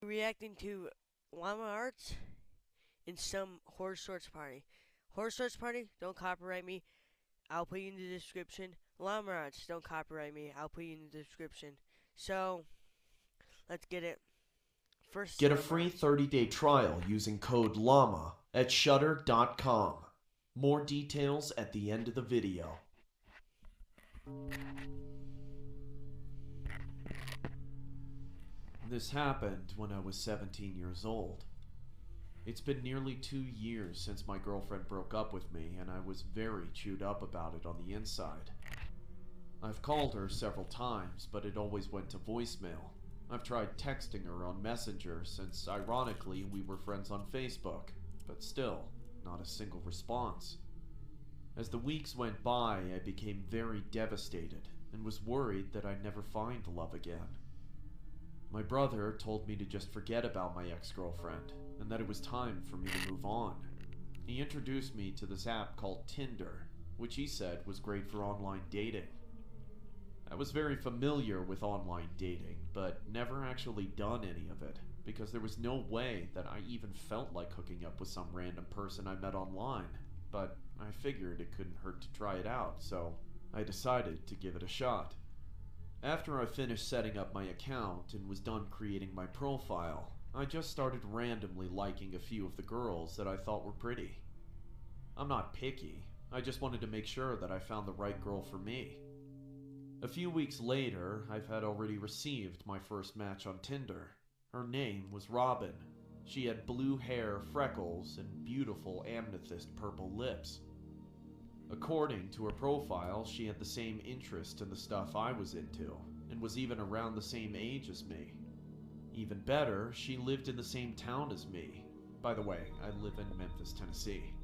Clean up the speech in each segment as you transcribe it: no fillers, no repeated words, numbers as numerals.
Reacting to llama arts in some horse shorts party. Horse shorts party, don't copyright me. I'll put you in the description. Llama arts, don't copyright me. I'll put you in the description. So, let's get it. First Get a llama free arts. 30-day trial using code LLAMA at shutter.com. More details at the end of the video. This happened when I was 17 years old. It's been nearly 2 years since my girlfriend broke up with me, and I was very chewed up about it on the inside. I've called her several times, but it always went to voicemail. I've tried texting her on Messenger since, ironically, we were friends on Facebook, but still, not a single response. As the weeks went by, I became very devastated and was worried that I'd never find love again. My brother told me to just forget about my ex-girlfriend and that it was time for me to move on. He introduced me to this app called Tinder, which he said was great for online dating. I was very familiar with online dating, but never actually done any of it because there was no way that I even felt like hooking up with some random person I met online. But I figured it couldn't hurt to try it out, so I decided to give it a shot. After I finished setting up my account and was done creating my profile, I just started randomly liking a few of the girls that I thought were pretty. I'm not picky, I just wanted to make sure that I found the right girl for me. A few weeks later, I've had already received my first match on Tinder. Her name was Robin. She had blue hair, freckles, and beautiful amethyst purple lips. According to her profile, she had the same interest in the stuff I was into, and was even around the same age as me. Even better, she lived in the same town as me. By the way, I live in Memphis, Tennessee.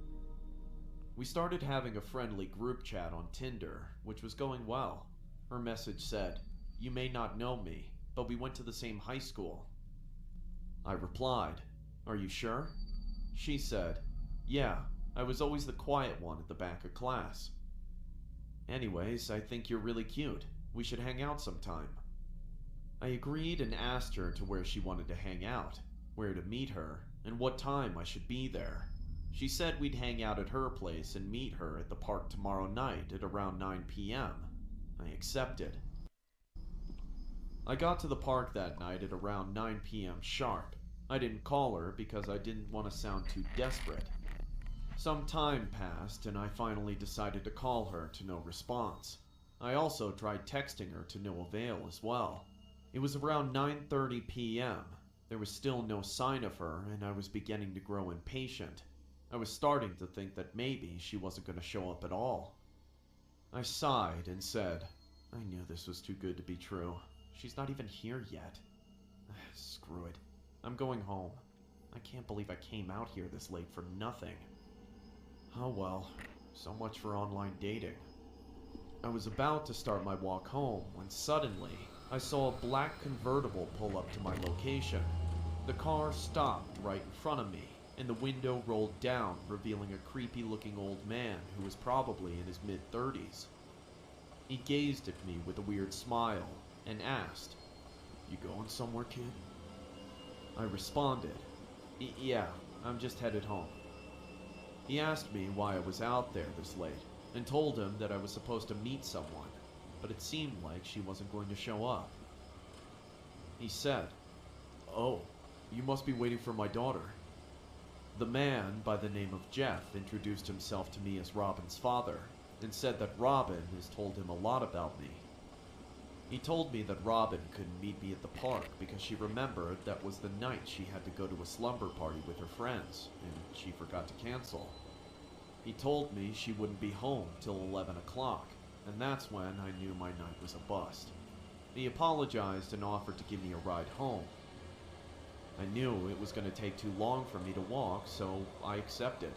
We started having a friendly group chat on Tinder, which was going well. Her message said, "You may not know me, but we went to the same high school." I replied, "Are you sure?" She said, "Yeah, I was always the quiet one at the back of class." "Anyways, I think you're really cute. We should hang out sometime." I agreed and asked her to where she wanted to hang out, where to meet her, and what time I should be there. She said we'd hang out at her place and meet her at the park tomorrow night at around 9 p.m. I accepted. I got to the park that night at around 9 p.m. sharp. I didn't call her because I didn't want to sound too desperate. Some time passed and I finally decided to call her to no response. I also tried texting her to no avail as well. It was around 9:30 p.m. There was still no sign of her and I was beginning to grow impatient. I was starting to think that maybe she wasn't going to show up at all. I sighed and said, "I knew this was too good to be true. She's not even here yet. Screw it. I'm going home. I can't believe I came out here this late for nothing." Oh well, so much for online dating. I was about to start my walk home when suddenly I saw a black convertible pull up to my location. The car stopped right in front of me, and the window rolled down, revealing a creepy-looking old man who was probably in his mid-30s. He gazed at me with a weird smile and asked, "You going somewhere, kid?" I responded, "Yeah, I'm just headed home." He asked me why I was out there this late, and told him that I was supposed to meet someone, but it seemed like she wasn't going to show up. He said, "Oh, you must be waiting for my daughter." The man, by the name of Jeff, introduced himself to me as Robin's father, and said that Robin has told him a lot about me. He told me that Robin couldn't meet me at the park because she remembered that was the night she had to go to a slumber party with her friends, and she forgot to cancel. He told me she wouldn't be home till 11 o'clock, and that's when I knew my night was a bust. He apologized and offered to give me a ride home. I knew it was going to take too long for me to walk, so I accepted.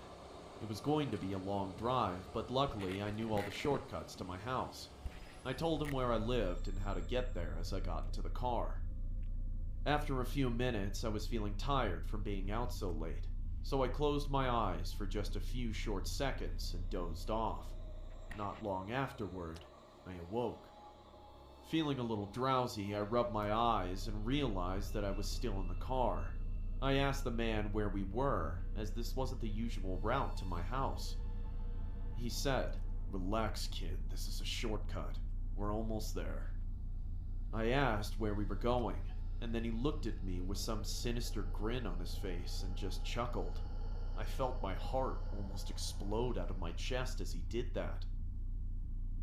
It was going to be a long drive, but luckily I knew all the shortcuts to my house. I told him where I lived and how to get there as I got into the car. After a few minutes, I was feeling tired from being out so late, so I closed my eyes for just a few short seconds and dozed off. Not long afterward, I awoke. Feeling a little drowsy, I rubbed my eyes and realized that I was still in the car. I asked the man where we were, as this wasn't the usual route to my house. He said, "Relax, kid, this is a shortcut. We're almost there." I asked where we were going, and then he looked at me with some sinister grin on his face and just chuckled. I felt my heart almost explode out of my chest as he did that.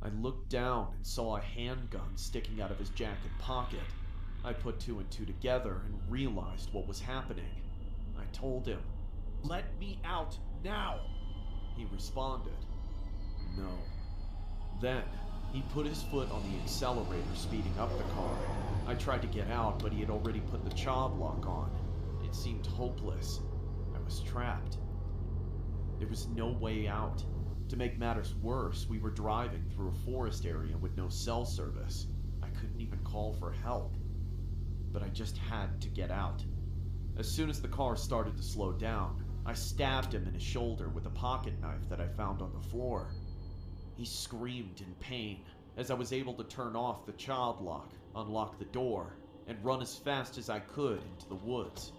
I looked down and saw a handgun sticking out of his jacket pocket. I put two and two together and realized what was happening. I told him, "Let me out now!" He responded, "No." Then, he put his foot on the accelerator, speeding up the car. I tried to get out, but he had already put the child lock on. It seemed hopeless. I was trapped. There was no way out. To make matters worse, we were driving through a forest area with no cell service. I couldn't even call for help. But I just had to get out. As soon as the car started to slow down, I stabbed him in his shoulder with a pocket knife that I found on the floor. He screamed in pain as I was able to turn off the child lock, unlock the door, and run as fast as I could into the woods.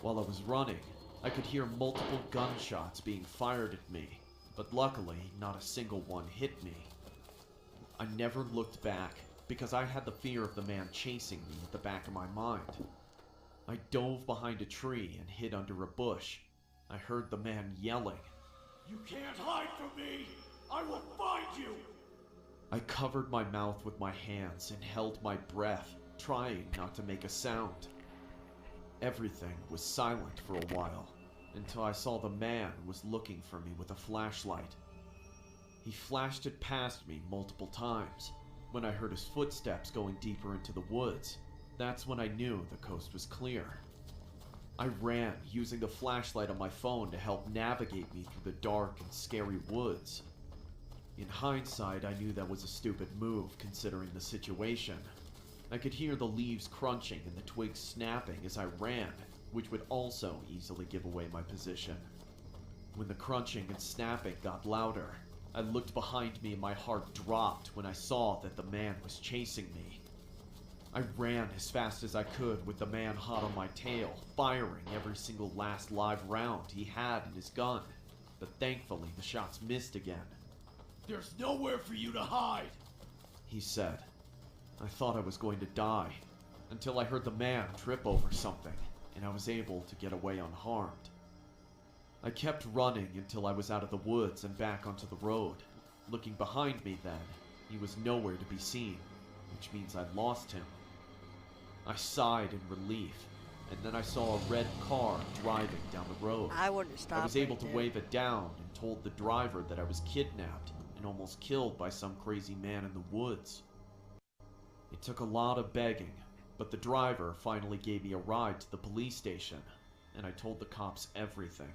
While I was running, I could hear multiple gunshots being fired at me, but luckily not a single one hit me. I never looked back because I had the fear of the man chasing me at the back of my mind. I dove behind a tree and hid under a bush. I heard the man yelling, "You can't hide from me! I will find you!" I covered my mouth with my hands and held my breath, trying not to make a sound. Everything was silent for a while, until I saw the man was looking for me with a flashlight. He flashed it past me multiple times. When I heard his footsteps going deeper into the woods, that's when I knew the coast was clear. I ran, using the flashlight on my phone to help navigate me through the dark and scary woods. In hindsight, I knew that was a stupid move considering the situation. I could hear the leaves crunching and the twigs snapping as I ran, which would also easily give away my position. When the crunching and snapping got louder, I looked behind me and my heart dropped when I saw that the man was chasing me. I ran as fast as I could with the man hot on my tail, firing every single last live round he had in his gun, but thankfully the shots missed again. "There's nowhere for you to hide," he said. I thought I was going to die, until I heard the man trip over something, and I was able to get away unharmed. I kept running until I was out of the woods and back onto the road. Looking behind me then, he was nowhere to be seen, which means I'd lost him. I sighed in relief, and then I saw a red car driving down the road. I wouldn't stop. I was able right to there. wave it down and told the driver that I was kidnapped and almost killed by some crazy man in the woods. It took a lot of begging, but the driver finally gave me a ride to the police station, and I told the cops everything.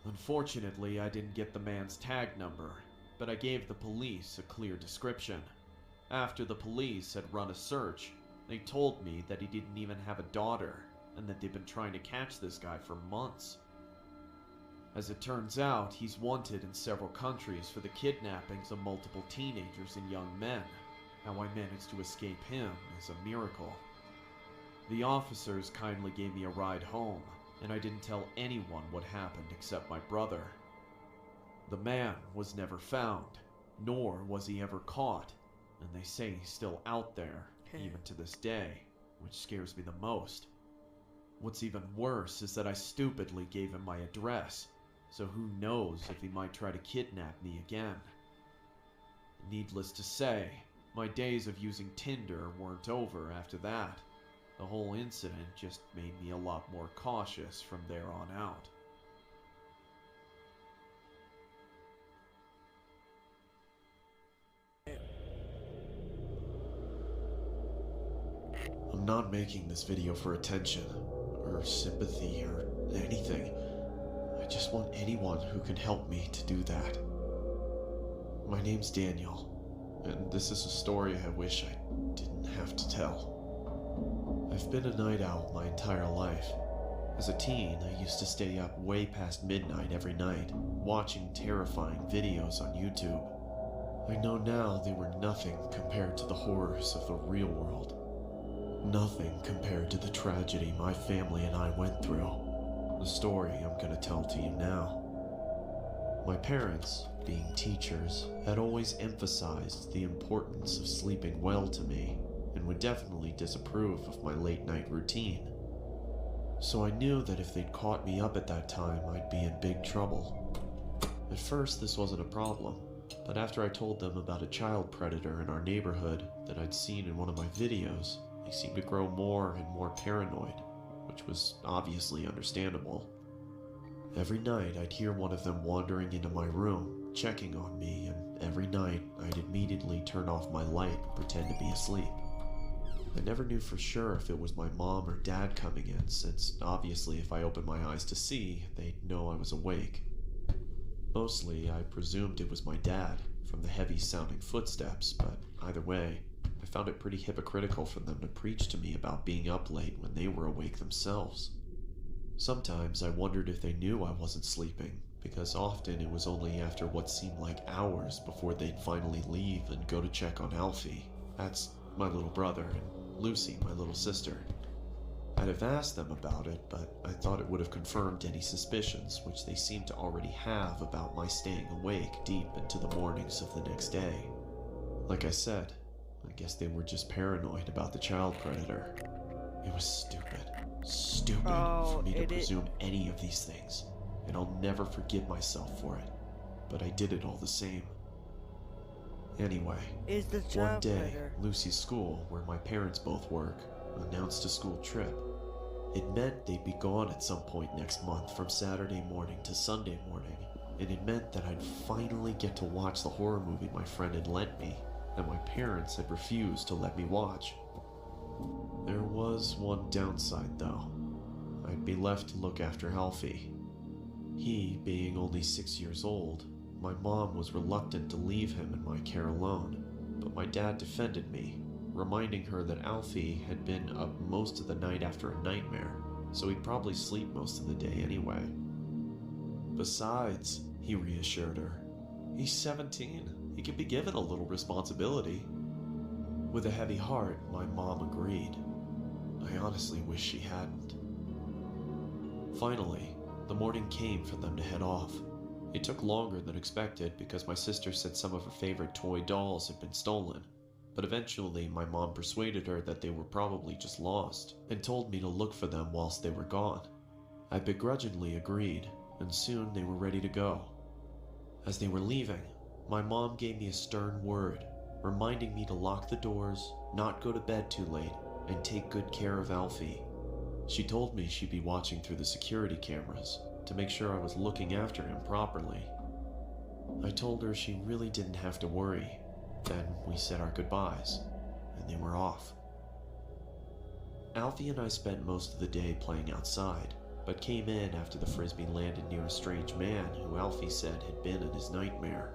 Unfortunately, I didn't get the man's tag number, but I gave the police a clear description. After the police had run a search, they told me that he didn't even have a daughter, and that they've been trying to catch this guy for months. As it turns out, he's wanted in several countries for the kidnappings of multiple teenagers and young men. How I managed to escape him is a miracle. The officers kindly gave me a ride home, and I didn't tell anyone what happened except my brother. The man was never found, nor was he ever caught, and they say he's still out there, even to this day, which scares me the most. What's even worse is that I stupidly gave him my address, so who knows if he might try to kidnap me again. Needless to say, my days of using Tinder weren't over after that. The whole incident just made me a lot more cautious from there on out. I'm not making this video for attention, or sympathy, or anything. I just want anyone who can help me to do that. My name's Daniel, and this is a story I wish I didn't have to tell. I've been a night owl my entire life. As a teen, I used to stay up way past midnight every night, watching terrifying videos on YouTube. I know now they were nothing compared to the horrors of the real world. Nothing compared to the tragedy my family and I went through. The story I'm going to tell to you now. My parents, being teachers, had always emphasized the importance of sleeping well to me and would definitely disapprove of my late night routine. So I knew that if they'd caught me up at that time, I'd be in big trouble. At first, this wasn't a problem, but after I told them about a child predator in our neighborhood that I'd seen in one of my videos, they seemed to grow more and more paranoid, which was obviously understandable. Every night, I'd hear one of them wandering into my room, checking on me, and every night, I'd immediately turn off my light and pretend to be asleep. I never knew for sure if it was my mom or dad coming in, since obviously if I opened my eyes to see, they'd know I was awake. Mostly, I presumed it was my dad, from the heavy-sounding footsteps, but either way, I found it pretty hypocritical for them to preach to me about being up late when they were awake themselves. Sometimes I wondered if they knew I wasn't sleeping, because often it was only after what seemed like hours before they'd finally leave and go to check on Alfie. That's my little brother, and Lucy, my little sister. I'd have asked them about it, but I thought it would have confirmed any suspicions which they seemed to already have about my staying awake deep into the mornings of the next day. Like I said, I guess they were just paranoid about the child predator. It was stupid for me to presume any of these things, and I'll never forgive myself for it, but I did it all the same. Anyway, one day, Lucy's school, where my parents both work, announced a school trip. It meant they'd be gone at some point next month from Saturday morning to Sunday morning, and it meant that I'd finally get to watch the horror movie my friend had lent me, and my parents had refused to let me watch. There was one downside, though. I'd be left to look after Alfie. He, being only 6 years old, my mom was reluctant to leave him in my care alone, but my dad defended me, reminding her that Alfie had been up most of the night after a nightmare, so he'd probably sleep most of the day anyway. Besides, he reassured her, he's 17. He can be given a little responsibility. With a heavy heart, my mom agreed. I honestly wish she hadn't. Finally, the morning came for them to head off. It took longer than expected because my sister said some of her favorite toy dolls had been stolen, but eventually my mom persuaded her that they were probably just lost and told me to look for them whilst they were gone. I begrudgingly agreed, and soon they were ready to go. As they were leaving, my mom gave me a stern word, reminding me to lock the doors, not go to bed too late, and take good care of Alfie. She told me she'd be watching through the security cameras to make sure I was looking after him properly. I told her she really didn't have to worry. Then we said our goodbyes, and they were off. Alfie and I spent most of the day playing outside, but came in after the frisbee landed near a strange man who Alfie said had been in his nightmare.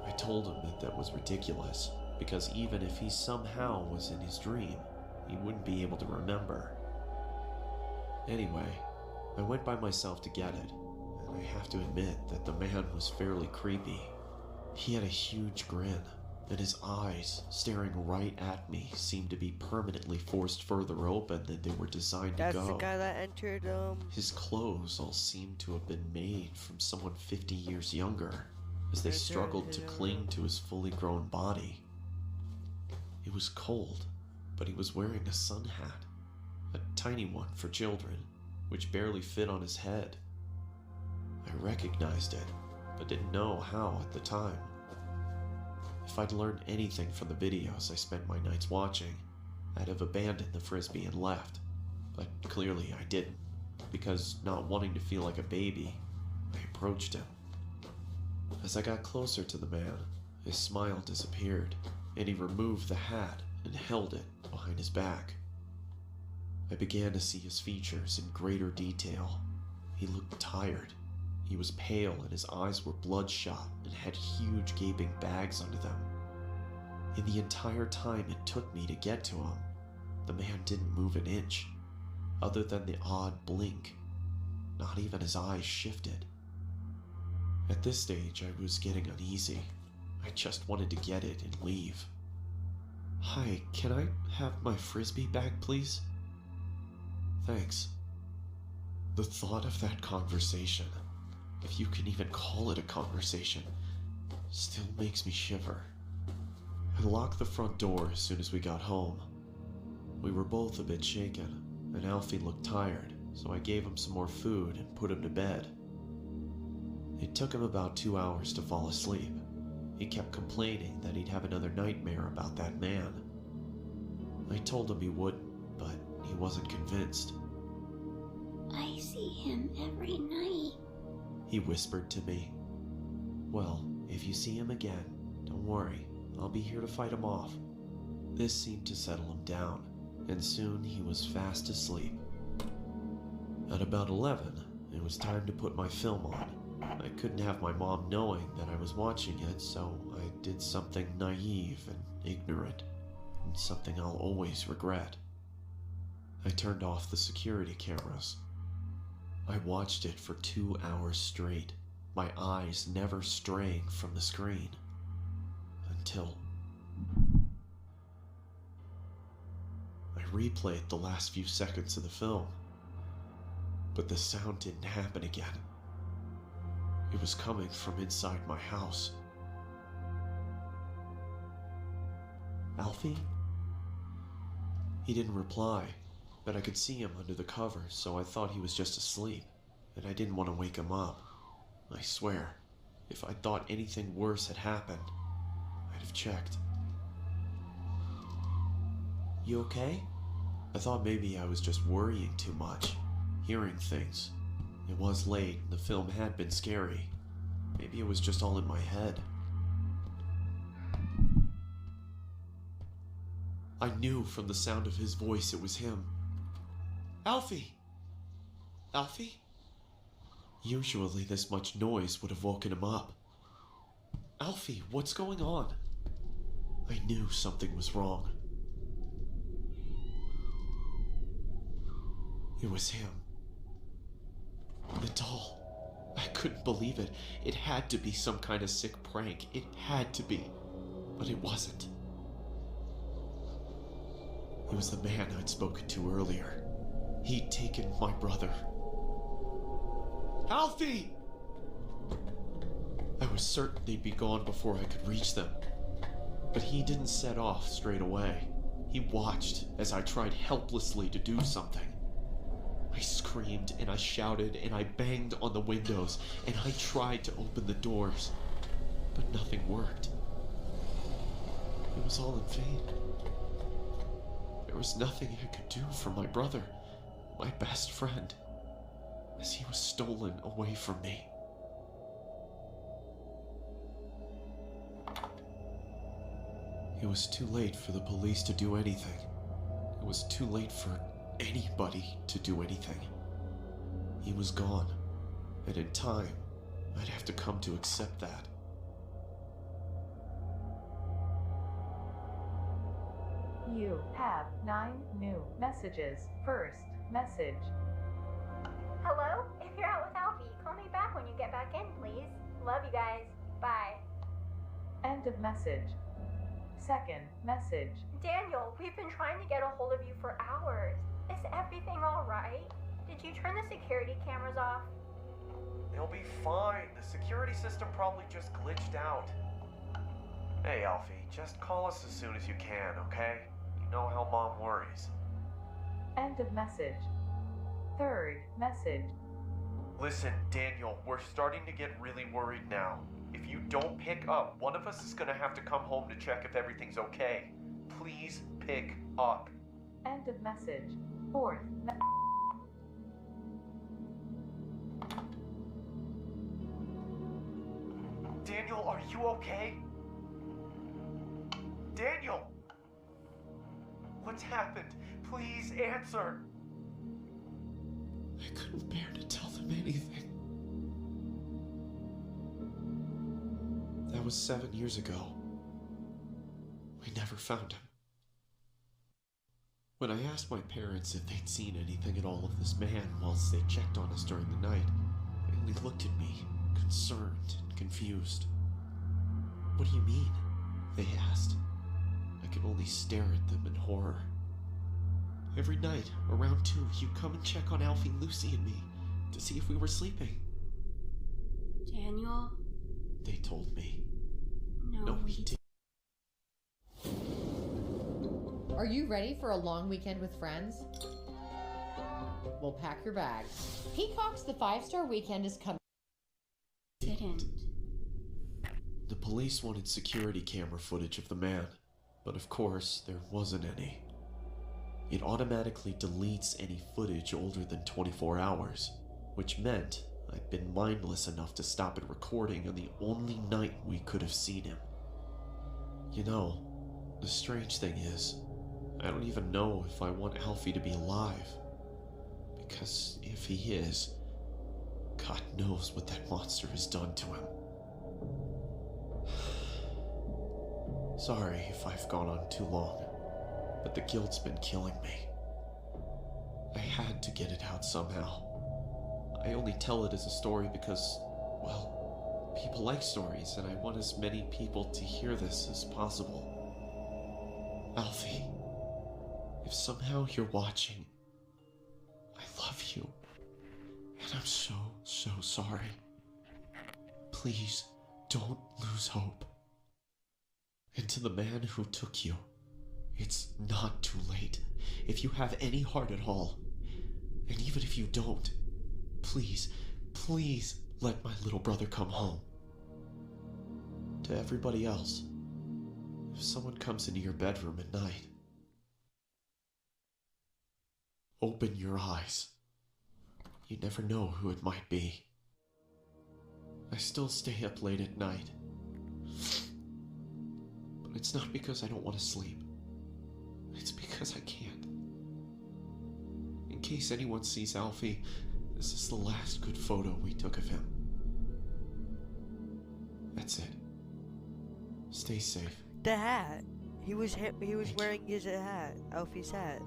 I told him that was ridiculous, because even if he somehow was in his dream, he wouldn't be able to remember. Anyway, I went by myself to get it, and I have to admit that the man was fairly creepy. He had a huge grin, and his eyes, staring right at me, seemed to be permanently forced further open than they were designed to go. That's the guy that entered, His clothes all seemed to have been made from someone 50 years younger, as they struggled to cling to his fully grown body. It was cold, but he was wearing a sun hat, a tiny one for children, which barely fit on his head. I recognized it, but didn't know how at the time. If I'd learned anything from the videos I spent my nights watching, I'd have abandoned the frisbee and left, but clearly I didn't, because not wanting to feel like a baby, I approached him. As I got closer to the man, his smile disappeared, and he removed the hat and held it behind his back. I began to see his features in greater detail. He looked tired. He was pale and his eyes were bloodshot and had huge gaping bags under them. In the entire time it took me to get to him, the man didn't move an inch, other than the odd blink. Not even his eyes shifted. At this stage, I was getting uneasy. I just wanted to get it and leave. Hi, can I have my frisbee back, please? Thanks. The thought of that conversation, if you can even call it a conversation, still makes me shiver. I locked the front door as soon as we got home. We were both a bit shaken, and Alfie looked tired, so I gave him some more food and put him to bed. It took him about 2 hours to fall asleep. He kept complaining that he'd have another nightmare about that man. I told him he wouldn't, but he wasn't convinced. I see him every night, He whispered to me. Well, if you see him again, don't worry, I'll be here to fight him off. This seemed to settle him down, and soon he was fast asleep. At about 11, it was time to put my film on. I couldn't have my mom knowing that I was watching it, so I did something naive and ignorant, and something I'll always regret. I turned off the security cameras. I watched it for 2 hours straight, my eyes never straying from the screen. Until I replayed the last few seconds of the film, but the sound didn't happen again. It was coming from inside my house. Alfie? He didn't reply, but I could see him under the covers, so I thought he was just asleep, and I didn't want to wake him up. I swear, if I thought anything worse had happened, I'd have checked. You okay? I thought maybe I was just worrying too much, hearing things. It was late, and the film had been scary. Maybe it was just all in my head. I knew from the sound of his voice it was him. Alfie! Alfie? Usually this much noise would have woken him up. Alfie, what's going on? I knew something was wrong. It was him. The doll. I couldn't believe it. It had to be some kind of sick prank. It had to be. But it wasn't. It was the man I'd spoken to earlier. He'd taken my brother. Alfie! I was certain they'd be gone before I could reach them. But he didn't set off straight away. He watched as I tried helplessly to do something. I screamed and I shouted and I banged on the windows and I tried to open the doors, but nothing worked. It was all in vain. There was nothing I could do for my brother, my best friend, as he was stolen away from me. It was too late for the police to do anything. It was too late for anybody to do anything. He was gone, and in time, I'd have to come to accept that. You have 9 new messages. First message. Hello? If you're out with Alfie, call me back when you get back in, please. Love you guys. Bye. End of message. Second message. Daniel, we've been trying to get a hold of you for hours. Is everything alright? Did you turn the security cameras off? They'll be fine. The security system probably just glitched out. Hey, Alfie, just call us as soon as you can, okay? You know how Mom worries. End of message. Third message. Listen, Daniel, we're starting to get really worried now. If you don't pick up, one of us is gonna have to come home to check if everything's okay. Please pick up. End of message. Fourth Daniel, are you okay? Daniel! What's happened? Please answer! I couldn't bear to tell them anything. That was 7 years ago. We never found him. When I asked my parents if they'd seen anything at all of this man whilst they checked on us during the night, they only looked at me, concerned and confused. What do you mean? They asked. I could only stare at them in horror. Every night, around 2, you'd come and check on Alfie, Lucy, and me to see if we were sleeping. Daniel? They told me. No, we didn't. Are you ready for a long weekend with friends? Well, pack your bags. Peacock's The 5-Star Weekend is coming. Didn't. The police wanted security camera footage of the man, but of course, there wasn't any. It automatically deletes any footage older than 24 hours, which meant I'd been mindless enough to stop it recording on the only night we could have seen him. You know, the strange thing is, I don't even know if I want Alfie to be alive. Because if he is, God knows what that monster has done to him. Sorry if I've gone on too long, but the guilt's been killing me. I had to get it out somehow. I only tell it as a story because, well, people like stories, and I want as many people to hear this as possible. Alfie, if somehow you're watching, I love you, and I'm so sorry. Please, don't lose hope. And to the man who took you, it's not too late. If you have any heart at all, and even if you don't, please let my little brother come home. To everybody else, if someone comes into your bedroom at night, open your eyes. You never know who it might be. I still stay up late at night. But it's not because I don't want to sleep. It's because I can't. In case anyone sees Alfie, this is the last good photo we took of him. That's it. Stay safe. The hat. He was Thank wearing his hat, Alfie's hat.